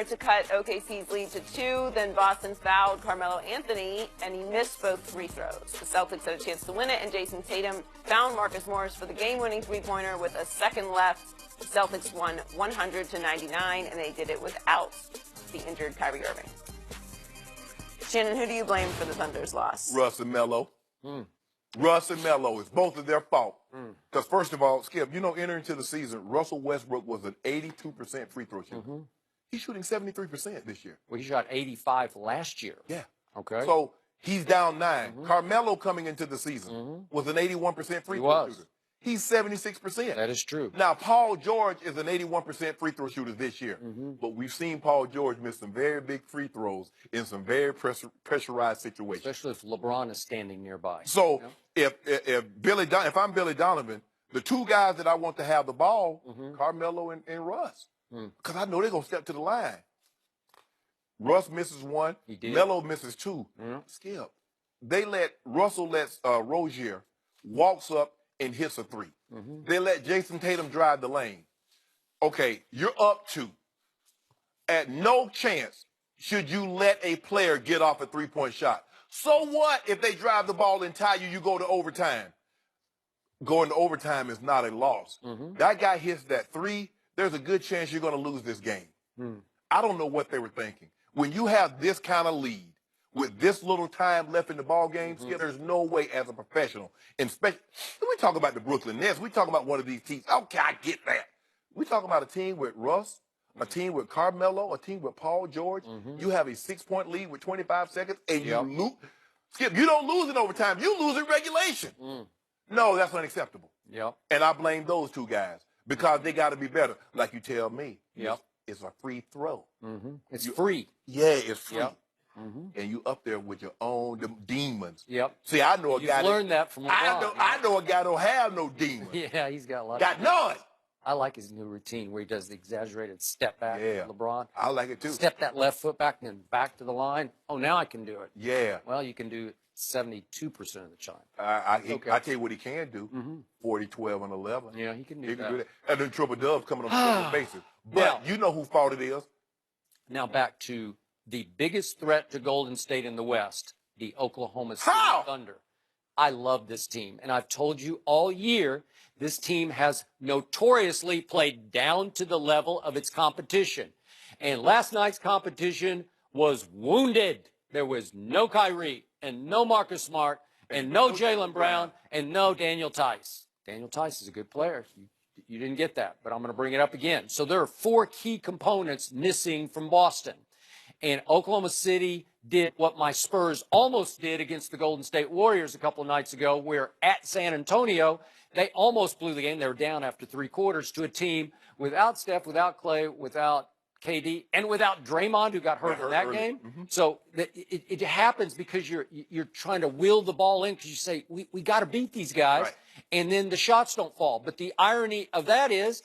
to cut OKC's lead to 2. Then Boston fouled Carmelo Anthony, and he missed both free throws. The Celtics had a chance to win it, and Jason Tatum found Marcus Morris for the game-winning three-pointer with a second left. The Celtics won 100-99, and they did it without the injured Kyrie Irving. Shannon, who do you blame for the Thunder's loss? Russ and Melo. Russ and Melo. It's both of their fault. Because first of all, Skip, entering into the season, Russell Westbrook was an 82% free throw shooter. He's shooting 73% this year. Well, he shot 85 last year. Yeah. Okay. So he's down 9. Carmelo coming into the season was an 81% free throw shooter. He's 76%. That is true. Now, Paul George is an 81% free throw shooter this year. But we've seen Paul George miss some very big free throws in some very pressurized situations. Especially if LeBron is standing nearby. So if I'm Billy Donovan, the two guys that I want to have the ball, Carmelo and Russ. Because I know they're going to step to the line. Russ misses 1. Melo misses 2. Skip. Russell lets Rozier walks up and hits a 3. They let Jason Tatum drive the lane. Okay, you're up 2. At no chance should you let a player get off a three-point shot. So what if they drive the ball and tie you, you go to overtime? Going to overtime is not a loss. That guy hits that 3, there's a good chance you're going to lose this game. I don't know what they were thinking. When you have this kind of lead, with this little time left in the ball game, there's no way as a professional, and especially when we talk about the Brooklyn Nets, we talk about one of these teams. Okay, I get that. We talk about a team with Russ, a team with Carmelo, a team with Paul George. You have a 6-point lead with 25 seconds, and you lose. Skip, you don't lose in overtime. You lose in regulation. No, that's unacceptable. And I blame those two guys because they got to be better. Like you tell me, it's a free throw. It's free. Yeah, it's free. And you up there with your own demons. See, I know a guy. You've learned that from LeBron. I know a guy don't have no demons. Yeah, he's got a lot. Got none. I like his new routine where he does the exaggerated step back. LeBron. I like it too. Step that left foot back and then back to the line. Oh, now I can do it. Yeah. Well, you can do it 72% of the time. I tell you what he can do. 40, 12, and 11. Yeah, he can do He that. can do that. And then triple dubs coming on a regular basis. But you know whose fault it is. Now back to the biggest threat to Golden State in the West, the Oklahoma City Thunder. I love this team, and I've told you all year, this team has notoriously played down to the level of its competition. And last night's competition was wounded. There was no Kyrie, and no Marcus Smart, and no Jaylen Brown, and no Daniel Tice. Daniel Tice is a good player. You didn't get that, but I'm going to bring it up again. So there are 4 key components missing from Boston. And Oklahoma City did what my Spurs almost did against the Golden State Warriors a couple of nights ago, where at San Antonio, they almost blew the game. They were down after 3 quarters to a team without Steph, without Clay, without KD, and without Draymond, who got hurt in that game. So it happens because you're trying to will the ball in because you say, we got to beat these guys, and then the shots don't fall. But the irony of that is,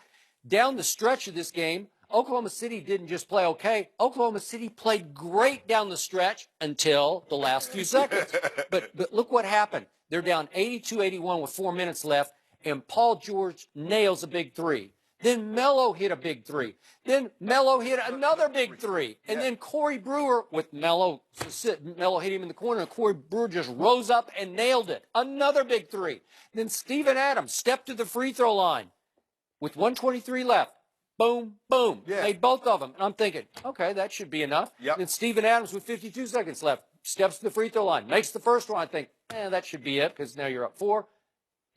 down the stretch of this game, Oklahoma City didn't just play okay. Oklahoma City played great down the stretch until the last few seconds. But look what happened. They're down 82-81 with 4 minutes left, and Paul George nails a big 3. Then Melo hit a big 3. Then Melo hit another big 3. And then Corey Brewer, with Melo hit him in the corner, and Corey Brewer just rose up and nailed it. Another big 3. Then Steven Adams stepped to the free throw line with 1:23 left. Boom, boom. Made both of them. And I'm thinking, okay, that should be enough. Then Steven Adams with 52 seconds left steps to the free throw line, makes the first one. I think, that should be it because now you're up 4.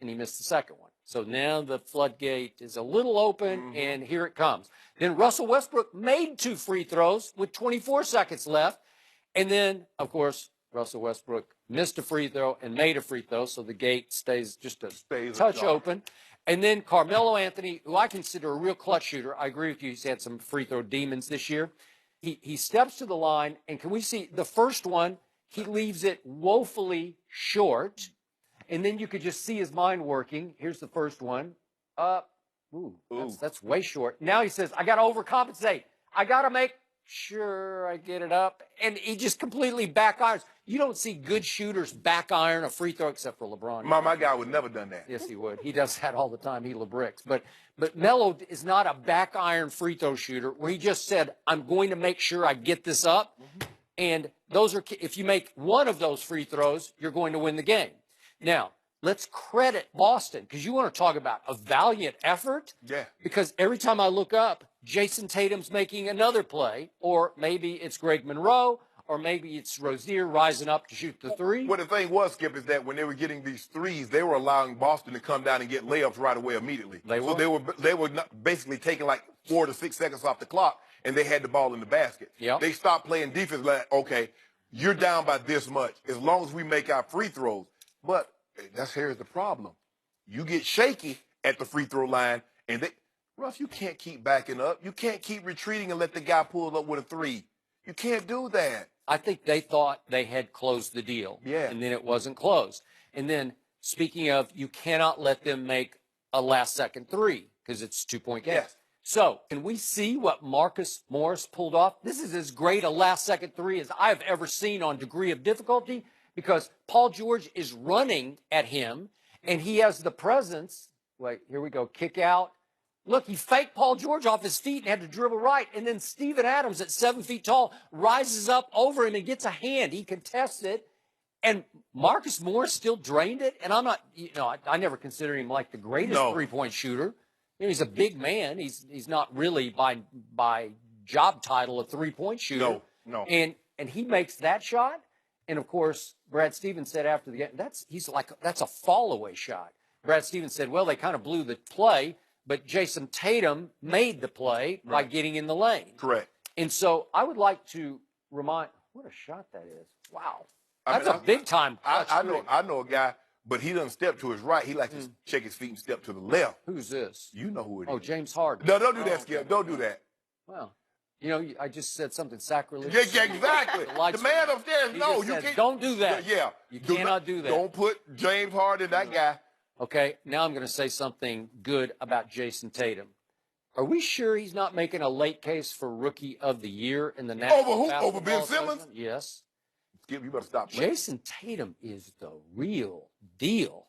And he missed the second one. So now the floodgate is a little open, and here it comes. Then Russell Westbrook made 2 free throws with 24 seconds left. And then, of course, Russell Westbrook missed a free throw and made a free throw, so the gate stays just a touch open. And then Carmelo Anthony, who I consider a real clutch shooter. I agree with you. He's had some free throw demons this year. He steps to the line, and can we see the first one? He leaves it woefully short. And then you could just see his mind working. Here's the first one. That's way short. Now he says, I got to overcompensate. I got to make sure, I get it up. And he just completely back irons. You don't see good shooters back iron a free throw except for LeBron. My guy would never done that. Yes, he would. He does that all the time. He LeBricks. But Melo is not a back iron free throw shooter where he just said, I'm going to make sure I get this up. And those are, if you make one of those free throws, you're going to win the game. Now, let's credit Boston, because you want to talk about a valiant effort. Yeah. Because every time I look up, Jason Tatum's making another play, or maybe it's Greg Monroe, or maybe it's Rozier rising up to shoot the three. Well, the thing was, Skip, is that when they were getting these threes, they were allowing Boston to come down and get layups right away immediately. They were basically taking like 4 to 6 seconds off the clock, and they had the ball in the basket. Yep. They stopped playing defense like, okay, you're down by this much. As long as we make our free throws. But here's the problem. You get shaky at the free throw line, and Russ, you can't keep backing up. You can't keep retreating and let the guy pull up with a three. You can't do that. I think they thought they had closed the deal. Yeah. And then it wasn't closed. And then, speaking of, you cannot let them make a last-second three because it's 2-point game. Yes. So, can we see what Marcus Morris pulled off? This is as great a last-second three as I've ever seen on degree of difficulty because Paul George is running at him, and he has the presence. Wait, here we go. Kick out. Look, he faked Paul George off his feet and had to dribble right. And then Steven Adams, at 7 feet tall, rises up over him and gets a hand. He contests it. And Marcus Morris still drained it. And I'm not, I never consider him like the greatest three-point shooter. He's a big man. He's not really by job title a three-point shooter. No. And he makes that shot. And of course, Brad Stevens said after the game, that's a fall-away shot. Brad Stevens said, well, they kind of blew the play. But Jason Tatum made the play by getting in the lane. Correct. And so I would like to remind, what a shot that is. Wow. That's a big-time clutch. I know a guy, but he doesn't step to his right. He likes to check his feet and step to the left. Who's this? You know who it is. Oh, James Harden. No, don't do that, Skip. Don't do that. Well, I just said something sacrilegious. Yeah, exactly. the man upstairs, you can't. Don't do that. Yeah. You cannot do that. Don't put James Harden, that guy. Okay, now I'm going to say something good about Jason Tatum. Are we sure he's not making a late case for Rookie of the Year in the National Over who? Basketball Over Ben Simmons? Association? Yes. Skip, you better stop playing. Jason Tatum is the real deal.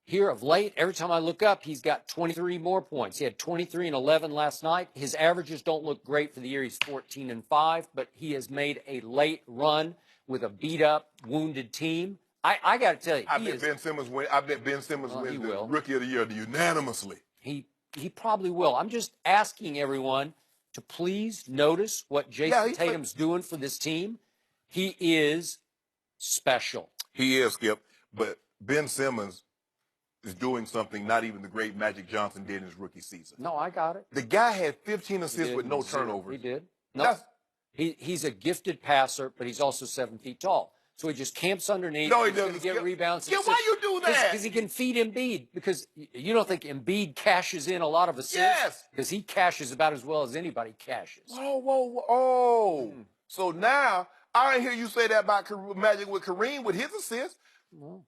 Here of late, every time I look up, he's got 23 more points. He had 23 and 11 last night. His averages don't look great for the year. He's 14-5, but he has made a late run with a beat-up, wounded team. I got to tell you, I bet Ben Simmons wins the Rookie of the Year unanimously. He probably will. I'm just asking everyone to please notice what Jason Tatum's doing for this team. He is special. He is, Skip. But Ben Simmons is doing something not even the great Magic Johnson did in his rookie season. No, I got it. The guy had 15 assists with no turnovers. He did. No, he's a gifted passer, but he's also 7 feet tall. So he just camps underneath. No, he doesn't. doesn't Get rebounds. Yeah, why you do that? Because he can feed Embiid. Because you don't think Embiid cashes in a lot of assists? Yes. Because he cashes about as well as anybody cashes. Oh. So now, I didn't hear you say that about Magic with Kareem with his assists. Well,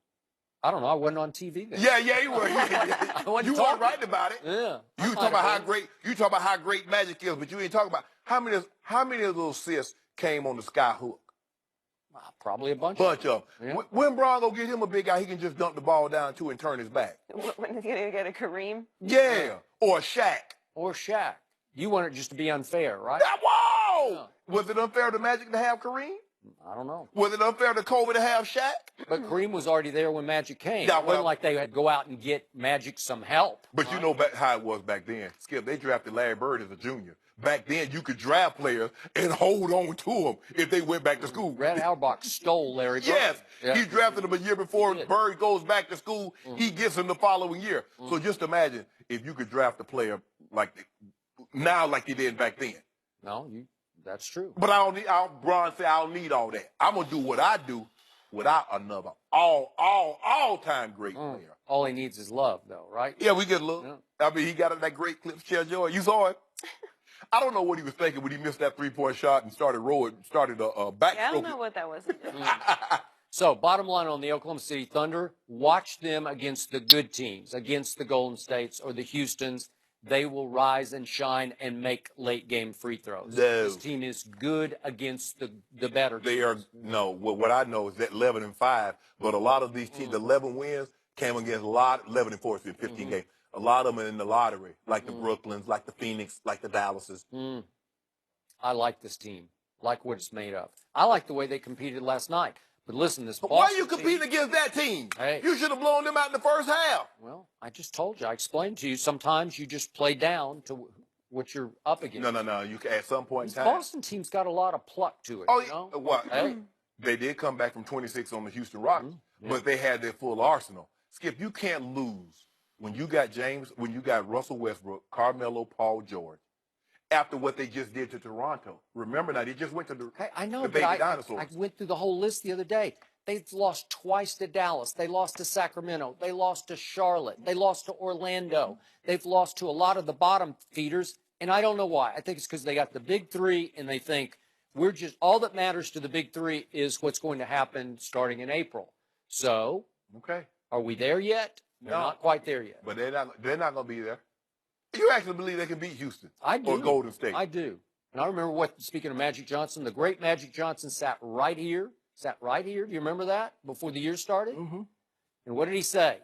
I don't know. I wasn't on TV then. Yeah, you were. You weren't right about it. Yeah. You talk about how great Magic is, but you ain't talking about how many of those assists came on the sky hook. Probably a bunch of them. Yeah. When Bron go get him a big guy, he can just dump the ball down to and turn his back. When is he going to get a Kareem? Yeah, or a Shaq. You want it just to be unfair, right? Whoa! Yeah. Was it unfair to Magic to have Kareem? I don't know. Was it unfair to Kobe to have Shaq? But Kareem was already there when Magic came. Yeah, it wasn't like they had to go out and get Magic some help. But you know how it was back then. Skip, they drafted Larry Bird as a junior. Back then, you could draft players and hold on to them if they went back to school. Red Auerbach stole Larry Bird. Yes. Yeah. He drafted him a year before Bird goes back to school. He gets him the following year. So just imagine if you could draft a player like you did back then. No, that's true. But Bron said, I don't need all that. I'm going to do what I do without another all-time great player. All he needs is love, though, right? Yeah, we get love. Yeah. I mean, he got that great clip, Chair Joy. You saw it? I don't know what he was thinking when he missed that three-point shot and started a backstroke. Yeah, I don't know what that was. So, bottom line on the Oklahoma City Thunder, watch them against the good teams, against the Golden States or the Houstons. they will rise and shine and make late game free throws. No. This team is good against the better They teams. are no. What I know is that 11-5, but a lot of these teams, 11 wins came against a lot. 11-4 in 15 games. A lot of them are in the lottery, like the Brooklyns, like the Phoenix, like the Dallases. I like this team. Like what it's made of. I like the way they competed last night. But listen, this But Boston why are you team- competing against that team? Hey. You should have blown them out in the first half. Well, I just told you. I explained to you. Sometimes you just play down to what you're up against. No. You can, at some point This in time. Boston team's got a lot of pluck to it. Oh, you know? what? Hey. They did come back from 26 on the Houston Rockets, but they had their full arsenal. Skip, you can't lose when you got Russell Westbrook, Carmelo, Paul George, after what they just did to Toronto. Remember now, they just went to the, Hey, I know, the but baby dinosaurs. I went through the whole list the other day. They've lost twice to Dallas. They lost to Sacramento. They lost to Charlotte. They lost to Orlando. They've lost to a lot of the bottom feeders, and I don't know why. I think it's because they got the big three, and they think we're just all that matters to the big three is what's going to happen starting in April. So, Okay. are we there yet? We're No. not quite there yet. But they're not going to be there. You actually believe they can beat Houston I do. or Golden State? I do. And I remember speaking of Magic Johnson, the great Magic Johnson sat right here. Do you remember that before the year started? Mm-hmm. And what did he say?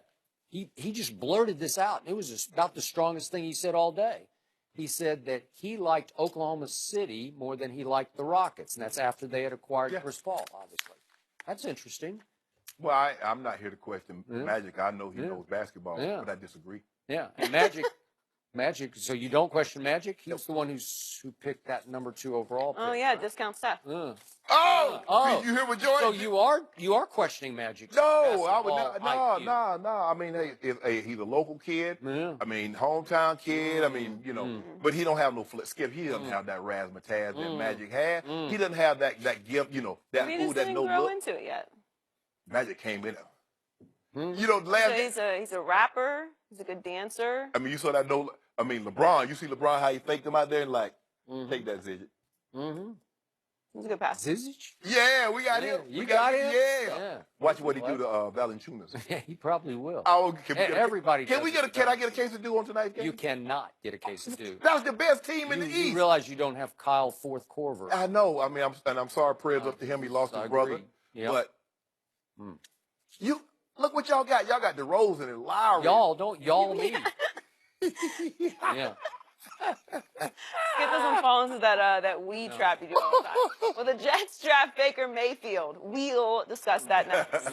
He just blurted this out. And it was just about the strongest thing he said all day. He said that he liked Oklahoma City more than he liked the Rockets. And that's after they had acquired Chris Paul, obviously. That's interesting. Well, I'm not here to question Magic. I know he knows basketball, but I disagree. Yeah. And Magic, so you don't question Magic? He's the one who picked that number 2 overall pick. Oh, yeah, discount Steph. Oh, you hear what Jordan? So you are questioning Magic. No, I would basketball not. IQ. No. I mean, he's a local kid. Yeah. I mean, hometown kid. I mean, but he don't have no Skip. He doesn't have that razzmatazz that Magic had. He doesn't have that gift. That He food just that didn't no grow look. into it yet. Magic came in. So he's a rapper. He's a good dancer. I mean, you saw that LeBron. You see LeBron how he faked him out there and take that Zidget. He's a good passer. Zizic? Yeah, we got him. You got him? Yeah. Watch what he do to Valanciunas. Yeah, he probably will. Everybody. Can I get a case of do on tonight's game? You cannot get a case of do. That was the best team in the East. You realize you don't have Kyle Fourth Corver. I know. I mean, I'm sorry. Prayers up to him. He lost his brother. Yep. But you look what y'all got. Y'all got DeRozan and Lowry. Y'all don't me. Yeah. Skip doesn't fall into that weed trap you do all the time. Well, the Jets draft Baker Mayfield. We'll discuss that next.